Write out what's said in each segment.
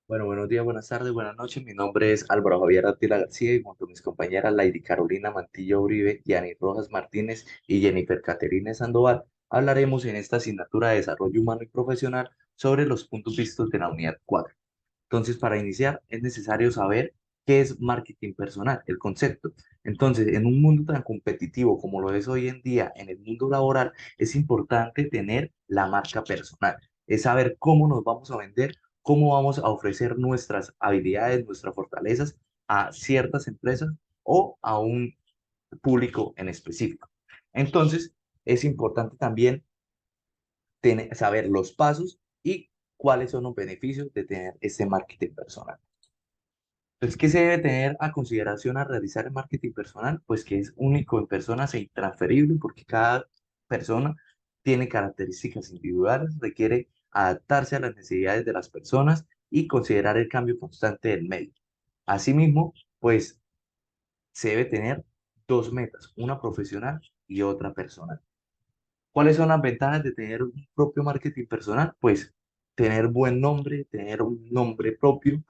Bueno, buenos días, buenas tardes, buenas noches. Mi nombre es Álvaro Javier Attila García y junto a mis compañeras Lady Carolina Mantillo Uribe, Yani Rojas Martínez y Jennifer Caterine Sandoval hablaremos en esta asignatura de Desarrollo Humano y Profesional sobre los puntos vistos de la unidad 4. Entonces, para iniciar, es necesario saber qué es marketing personal, el concepto. Entonces, en un mundo tan competitivo como lo es hoy en día, en el mundo laboral, es importante tener la marca personal. Es saber cómo nos vamos a vender, cómo vamos a ofrecer nuestras habilidades, nuestras fortalezas a ciertas empresas o a un público en específico. Entonces, es importante también saber los pasos y cuáles son los beneficios de tener este marketing personal. Entonces, ¿qué se debe tener a consideración al realizar el marketing personal? Pues que es único en personas e intransferible porque cada persona tiene características individuales, requiere adaptarse a las necesidades de las personas y considerar el cambio constante del medio. Asimismo, pues se debe tener dos metas, una profesional y otra personal. ¿Cuáles son las ventajas de tener un propio marketing personal? Pues tener buen nombre, tener un nombre propio,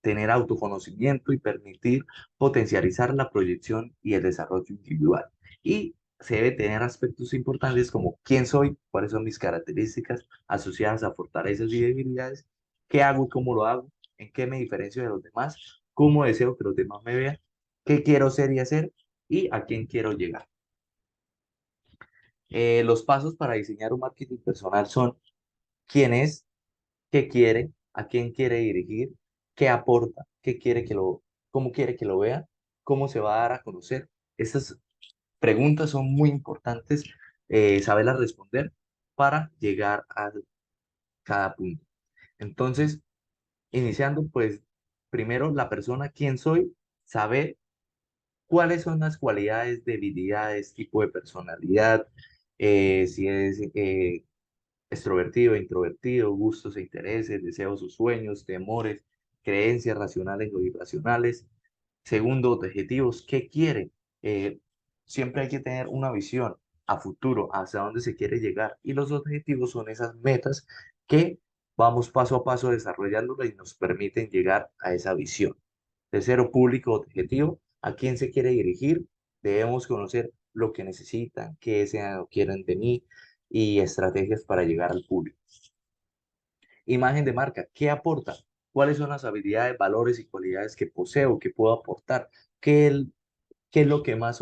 tener autoconocimiento y permitir potencializar la proyección y el desarrollo individual. Y se debe tener aspectos importantes como quién soy, cuáles son mis características asociadas a fortalezas y debilidades, qué hago y cómo lo hago, en qué me diferencio de los demás, cómo deseo que los demás me vean, qué quiero ser y hacer y a quién quiero llegar. Los pasos para diseñar un marketing personal son quién es, qué quiere, a quién quiere dirigir, qué aporta, qué quiere cómo quiere que lo vea, cómo se va a dar a conocer. Estas preguntas son muy importantes, saberlas responder para llegar a cada punto. Entonces, iniciando, pues, primero la persona, quién soy, saber cuáles son las cualidades, debilidades, tipo de personalidad, si es extrovertido, introvertido, gustos e intereses, deseos o sueños, temores, creencias racionales o irracionales. Segundo, objetivos, ¿qué quiere? Eh, Siempre hay que tener una visión a futuro, hacia dónde se quiere llegar. Y los objetivos son esas metas que vamos paso a paso desarrollándolas y nos permiten llegar a esa visión. Tercero, público objetivo, ¿a quién se quiere dirigir? Debemos conocer lo que necesitan, qué desean o quieren de mí y estrategias para llegar al público. Imagen de marca, ¿qué aporta? ¿Cuáles son las habilidades, valores y cualidades que poseo, que puedo aportar? ¿Qué es lo que más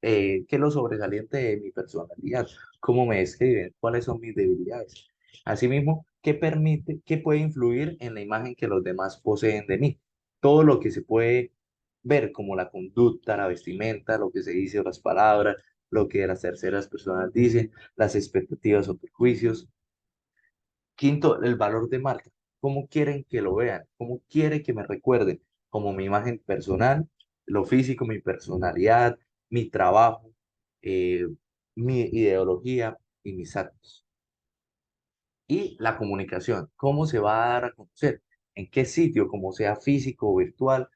qué es lo sobresaliente de mi personalidad? ¿Cómo me describen? ¿Cuáles son mis debilidades? Asimismo, qué puede influir en la imagen que los demás poseen de mí? Todo lo que se puede ver como la conducta, la vestimenta, lo que se dice o las palabras, lo que las terceras personas dicen, las expectativas o prejuicios. Quinto, el valor de marca. ¿Cómo quieren que lo vean? ¿Cómo quiere que me recuerden? Como mi imagen personal, lo físico, mi personalidad, mi trabajo, eh, mi ideología y mis actos. Y la comunicación. ¿Cómo se va a dar a conocer? ¿En qué sitio, como sea físico o virtual,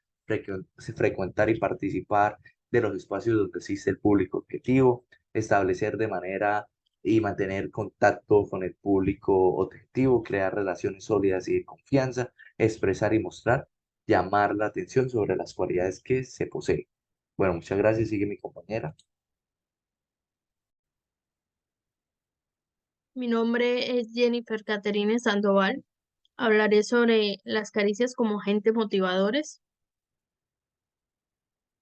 frecuentar y participar de los espacios donde existe el público objetivo, establecer de manera y mantener contacto con el público objetivo, crear relaciones sólidas y de confianza, expresar y mostrar, llamar la atención sobre las cualidades que se poseen? Bueno, muchas gracias. Sigue mi compañera. Mi nombre es Jennifer Caterine Sandoval. Hablaré sobre las caricias como agentes motivadores.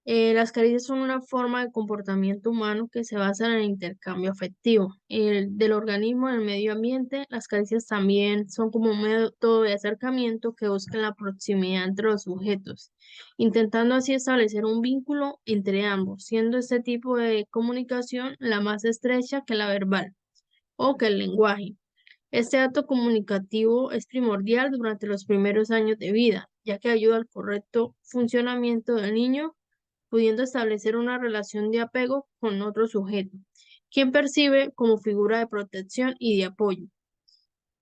Las caricias son una forma de comportamiento humano que se basa en el intercambio afectivo del organismo en el medio ambiente. Las caricias también son como un método de acercamiento que busca la proximidad entre los sujetos, intentando así establecer un vínculo entre ambos, siendo este tipo de comunicación la más estrecha que la verbal o que el lenguaje. Este acto comunicativo es primordial durante los primeros años de vida, ya que ayuda al correcto funcionamiento del niño, pudiendo establecer una relación de apego con otro sujeto, quien percibe como figura de protección y de apoyo.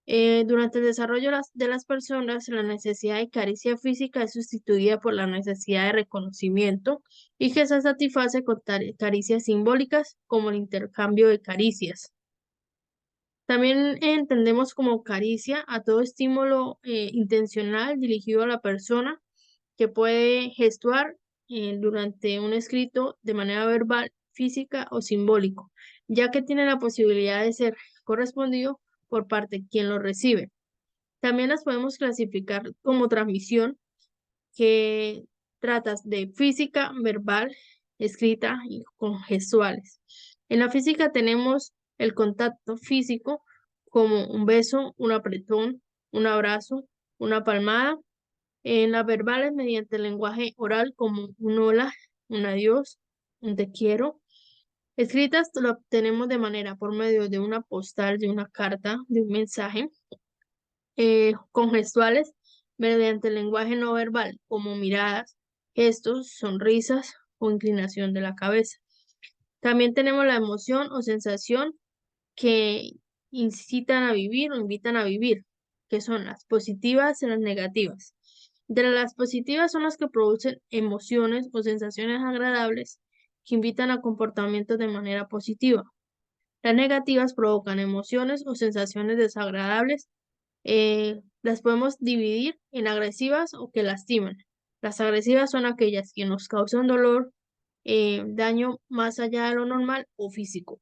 Durante el desarrollo de las personas, la necesidad de caricia física es sustituida por la necesidad de reconocimiento y que se satisface con caricias simbólicas como el intercambio de caricias. También entendemos como caricia a todo estímulo intencional dirigido a la persona que puede gestuar durante un escrito de manera verbal, física o simbólico, ya que tiene la posibilidad de ser correspondido por parte de quien lo recibe. También las podemos clasificar como transmisión, que tratas de física, verbal, escrita y con gestuales. En la física tenemos el contacto físico como un beso, un apretón, un abrazo, una palmada. En las verbales mediante el lenguaje oral como un hola, un adiós, un te quiero. Escritas lo obtenemos de manera por medio de una postal, de una carta, de un mensaje. Con gestuales mediante el lenguaje no verbal, como miradas, gestos, sonrisas o inclinación de la cabeza. También tenemos la emoción o sensación que incitan a vivir o invitan a vivir, que son las positivas y las negativas. Entre las positivas son las que producen emociones o sensaciones agradables que invitan a comportamientos de manera positiva. Las negativas provocan emociones o sensaciones desagradables. Las podemos dividir en agresivas o que lastiman. Las agresivas son aquellas que nos causan dolor, daño más allá de lo normal o físico.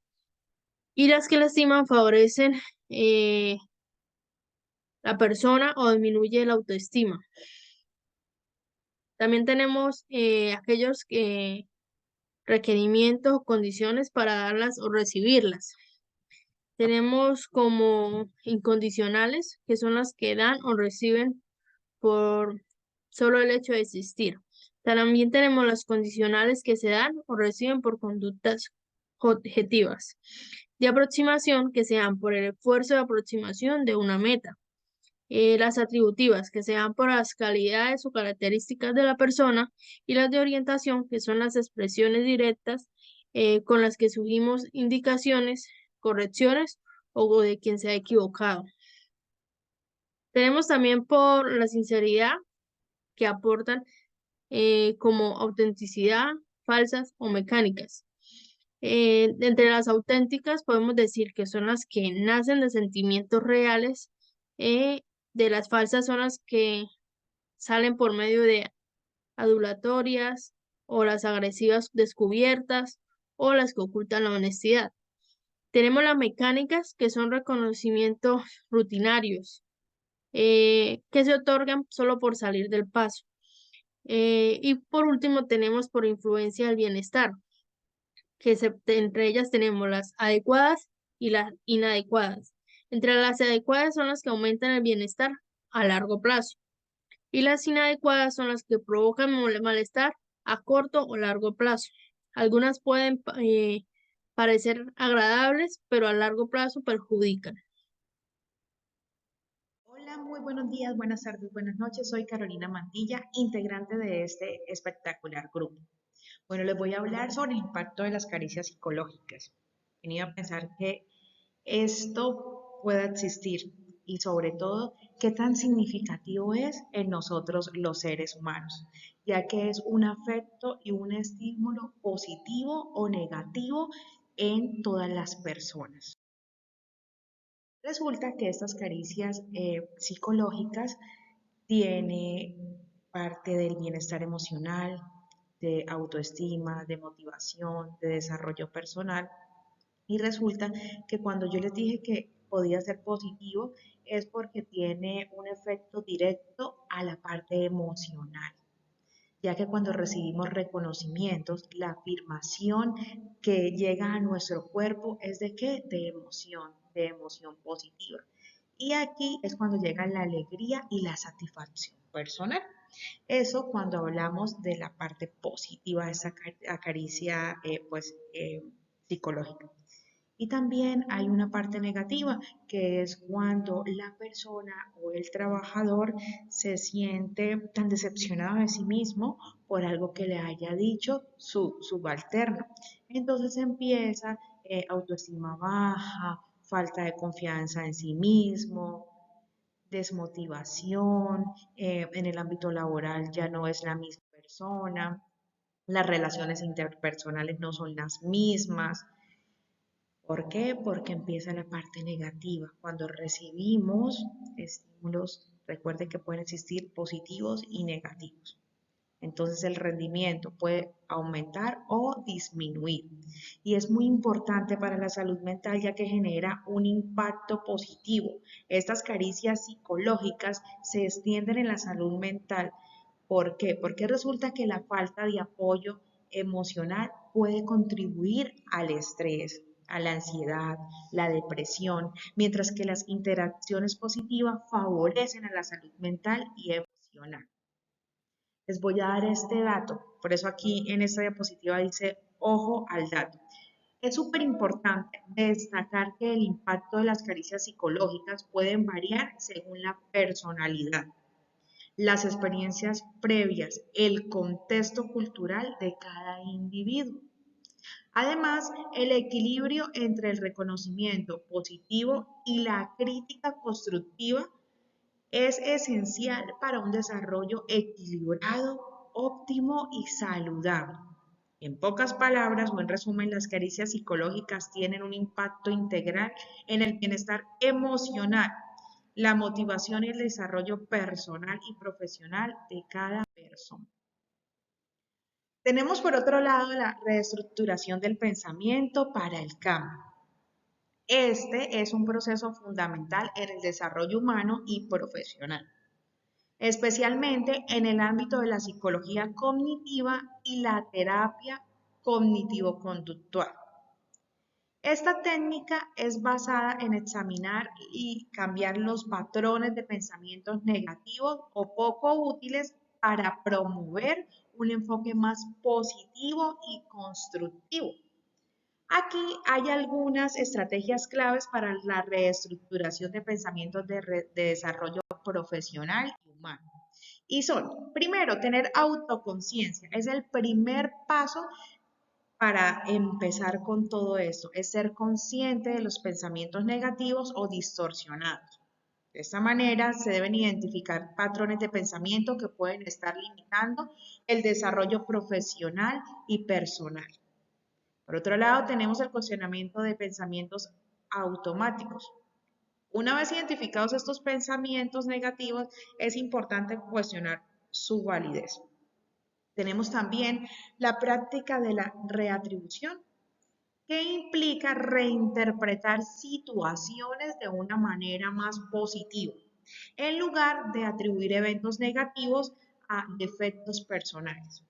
Y las que lastiman favorecen eh, la persona o disminuye la autoestima. También tenemos aquellos requerimientos o condiciones para darlas o recibirlas. Tenemos como incondicionales, que son las que dan o reciben por solo el hecho de existir. También tenemos las condicionales que se dan o reciben por conductas objetivas de aproximación que se dan por el esfuerzo de aproximación de una meta. Las atributivas que se dan por las calidades o características de la persona y las de orientación que son las expresiones directas con las que surgimos indicaciones, correcciones o de quien se ha equivocado. Tenemos también por la sinceridad que aportan como autenticidad, falsas o mecánicas. Entre las auténticas podemos decir que son las que nacen de sentimientos reales, de las falsas son las que salen por medio de adulatorias o las agresivas descubiertas o las que ocultan la honestidad. Tenemos las mecánicas que son reconocimientos rutinarios, que se otorgan solo por salir del paso. Y por último tenemos por influencia del bienestar, entre ellas tenemos las adecuadas y las inadecuadas. Entre las adecuadas son las que aumentan el bienestar a largo plazo y las inadecuadas son las que provocan malestar a corto o largo plazo. Algunas pueden parecer agradables, pero a largo plazo perjudican. Hola, muy buenos días, buenas tardes, buenas noches. Soy Carolina Mantilla, integrante de este espectacular grupo. Bueno, les voy a hablar sobre el impacto de las caricias psicológicas. Venía a pensar que esto pueda existir y sobre todo qué tan significativo es en nosotros los seres humanos, ya que es un afecto y un estímulo positivo o negativo en todas las personas. Resulta que estas caricias psicológicas tiene parte del bienestar emocional, de autoestima, de motivación, de desarrollo personal. Y resulta que cuando yo les dije que podía ser positivo es porque tiene un efecto directo a la parte emocional, ya que cuando recibimos reconocimientos, la afirmación que llega a nuestro cuerpo es de qué? De emoción positiva. Y aquí es cuando llega la alegría y la satisfacción personal. Eso cuando hablamos de la parte positiva de esa caricia psicológica. Y también hay una parte negativa, que es cuando la persona o el trabajador se siente tan decepcionado de sí mismo por algo que le haya dicho su subalterno. Entonces empieza autoestima baja, falta de confianza en sí mismo, desmotivación, en el ámbito laboral ya no es la misma persona, las relaciones interpersonales no son las mismas, ¿Por qué? Porque empieza la parte negativa. Cuando recibimos estímulos, recuerden que pueden existir positivos y negativos. Entonces el rendimiento puede aumentar o disminuir. Y es muy importante para la salud mental ya que genera un impacto positivo. Estas caricias psicológicas se extienden en la salud mental. ¿Por qué? Porque resulta que la falta de apoyo emocional puede contribuir al estrés, a la ansiedad, la depresión, mientras que las interacciones positivas favorecen a la salud mental y emocional. Les voy a dar este dato, por eso aquí en esta diapositiva dice ojo al dato. Es súper importante destacar que el impacto de las caricias psicológicas pueden variar según la personalidad, las experiencias previas, el contexto cultural de cada individuo. Además, el equilibrio entre el reconocimiento positivo y la crítica constructiva es esencial para un desarrollo equilibrado, óptimo y saludable. En pocas palabras o en resumen, las caricias psicológicas tienen un impacto integral en el bienestar emocional, la motivación y el desarrollo personal y profesional de cada persona. Tenemos por otro lado la reestructuración del pensamiento para el cambio. Este es un proceso fundamental en el desarrollo humano y profesional, especialmente en el ámbito de la psicología cognitiva y la terapia cognitivo-conductual. Esta técnica es basada en examinar y cambiar los patrones de pensamientos negativos o poco útiles para promover un enfoque más positivo y constructivo. Aquí hay algunas estrategias claves para la reestructuración de pensamientos de desarrollo profesional y humano. Y son, primero, tener autoconciencia. Es el primer paso para empezar con todo esto. Es ser consciente de los pensamientos negativos o distorsionados. De esta manera se deben identificar patrones de pensamiento que pueden estar limitando el desarrollo profesional y personal. Por otro lado, tenemos el cuestionamiento de pensamientos automáticos. Una vez identificados estos pensamientos negativos, es importante cuestionar su validez. Tenemos también la práctica de la reatribución, que implica reinterpretar situaciones de una manera más positiva, en lugar de atribuir eventos negativos a defectos personales.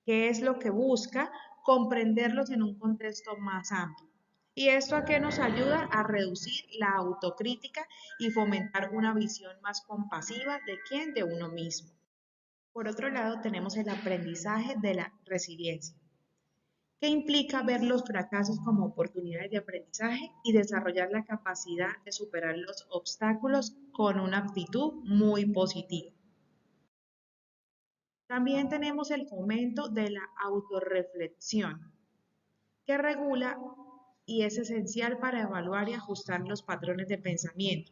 ¿Qué es lo que busca? Comprenderlos en un contexto más amplio. ¿Y esto a qué nos ayuda? A reducir la autocrítica y fomentar una visión más compasiva de quién, de uno mismo. Por otro lado, tenemos el aprendizaje de la resiliencia, que implica ver los fracasos como oportunidades de aprendizaje y desarrollar la capacidad de superar los obstáculos con una actitud muy positiva. También tenemos el fomento de la autorreflexión, que regula y es esencial para evaluar y ajustar los patrones de pensamiento.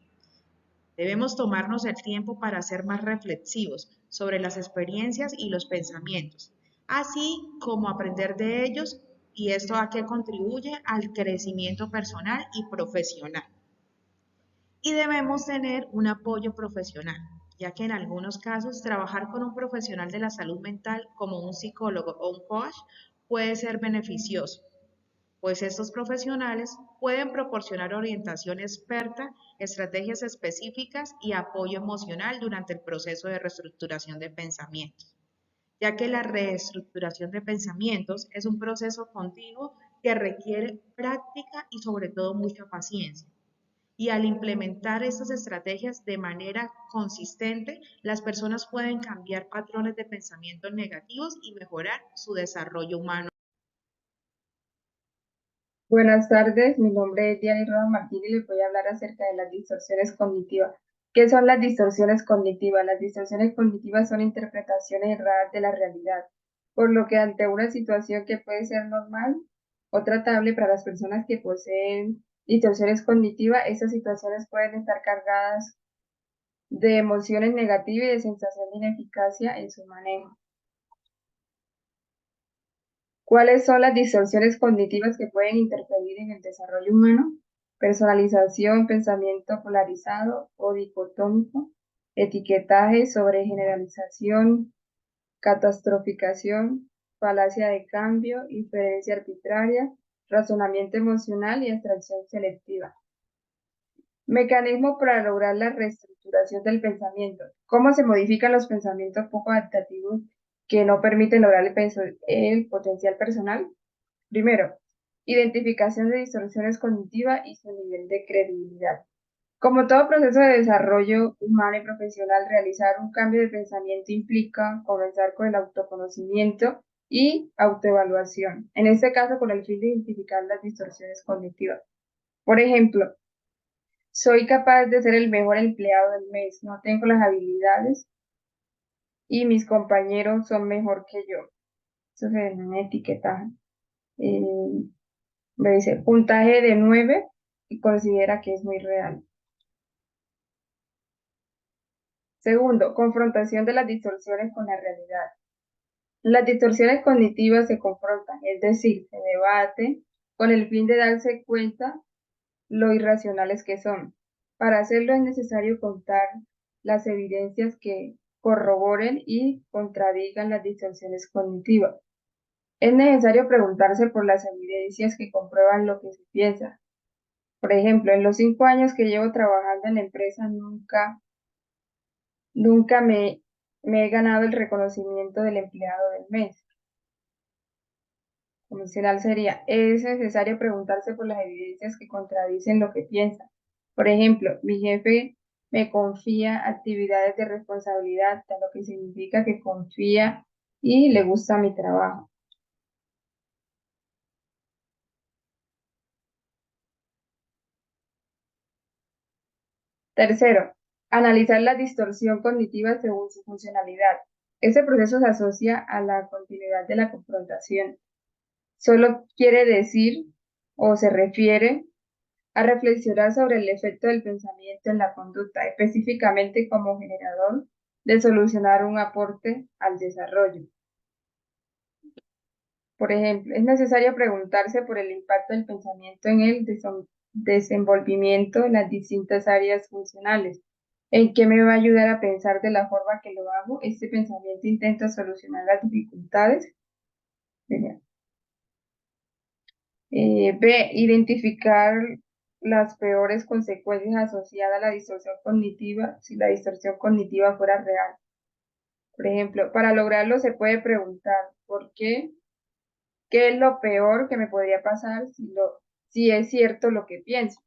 Debemos tomarnos el tiempo para ser más reflexivos sobre las experiencias y los pensamientos, así como aprender de ellos, y esto a qué contribuye al crecimiento personal y profesional. Y debemos tener un apoyo profesional, ya que en algunos casos trabajar con un profesional de la salud mental como un psicólogo o un coach puede ser beneficioso, pues estos profesionales pueden proporcionar orientación experta, estrategias específicas y apoyo emocional durante el proceso de reestructuración de pensamientos, ya que la reestructuración de pensamientos es un proceso continuo que requiere práctica y sobre todo mucha paciencia. Y al implementar estas estrategias de manera consistente, las personas pueden cambiar patrones de pensamientos negativos y mejorar su desarrollo humano. Buenas tardes, mi nombre es Diana Rojas Martínez y les voy a hablar acerca de las distorsiones cognitivas. ¿Qué son las distorsiones cognitivas? Las distorsiones cognitivas son interpretaciones erradas de la realidad, por lo que ante una situación que puede ser normal o tratable para las personas que poseen distorsiones cognitivas, estas situaciones pueden estar cargadas de emociones negativas y de sensación de ineficacia en su manejo. ¿Cuáles son las distorsiones cognitivas que pueden interferir en el desarrollo humano? Personalización, pensamiento polarizado o dicotómico, etiquetaje, sobregeneralización, catastroficación, falacia de cambio, inferencia arbitraria, razonamiento emocional y abstracción selectiva. Mecanismo para lograr la reestructuración del pensamiento. ¿Cómo se modifican los pensamientos poco adaptativos que no permiten lograr el potencial personal? Primero, identificación de distorsiones cognitivas y su nivel de credibilidad. Como todo proceso de desarrollo humano y profesional, realizar un cambio de pensamiento implica comenzar con el autoconocimiento y autoevaluación, en este caso con el fin de identificar las distorsiones cognitivas. Por ejemplo, soy capaz de ser el mejor empleado del mes, no tengo las habilidades y mis compañeros son mejor que yo. Eso se denomina etiquetaje. Me dice puntaje de 9 y considera que es muy real. Segundo, confrontación de las distorsiones con la realidad. Las distorsiones cognitivas se confrontan, es decir, se debate con el fin de darse cuenta lo irracionales que son. Para hacerlo es necesario contar las evidencias que corroboren y contradigan las distorsiones cognitivas. Es necesario preguntarse por las evidencias que comprueban lo que se piensa. Por ejemplo, en los 5 años que llevo trabajando en la empresa, nunca me he ganado el reconocimiento del empleado del mes. Convencional sería, es necesario preguntarse por las evidencias que contradicen lo que piensa. Por ejemplo, mi jefe me confía actividades de responsabilidad, lo que significa que confía y le gusta mi trabajo. Tercero, analizar la distorsión cognitiva según su funcionalidad. Este proceso se asocia a la continuidad de la confrontación. Solo quiere decir o se refiere a reflexionar sobre el efecto del pensamiento en la conducta, específicamente como generador de solucionar un aporte al desarrollo. Por ejemplo, es necesario preguntarse por el impacto del pensamiento en el desenvolvimiento en las distintas áreas funcionales. ¿En qué me va a ayudar a pensar de la forma que lo hago? ¿Este pensamiento intenta solucionar las dificultades? B. Identificar las peores consecuencias asociadas a la distorsión cognitiva si la distorsión cognitiva fuera real. Por ejemplo, para lograrlo se puede preguntar ¿por qué? ¿Qué es lo peor que me podría pasar si es cierto lo que pienso?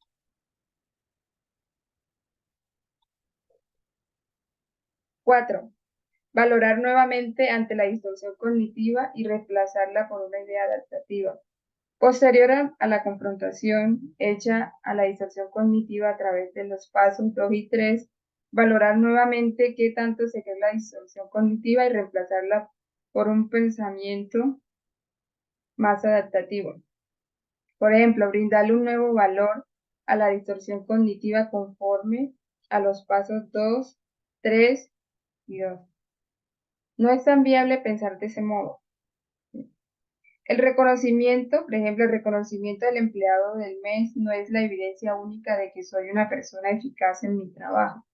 Cuatro, valorar nuevamente ante la distorsión cognitiva y reemplazarla por una idea adaptativa. Posterior a la confrontación hecha a la distorsión cognitiva a través de los pasos 2 y 3, valorar nuevamente qué tanto se cree la distorsión cognitiva y reemplazarla por un pensamiento más adaptativo. Por ejemplo, brindarle un nuevo valor a la distorsión cognitiva conforme a los pasos 2, 3 y 2. No es tan viable pensar de ese modo. El reconocimiento, por ejemplo, el reconocimiento del empleado del mes no es la evidencia única de que soy una persona eficaz en mi trabajo.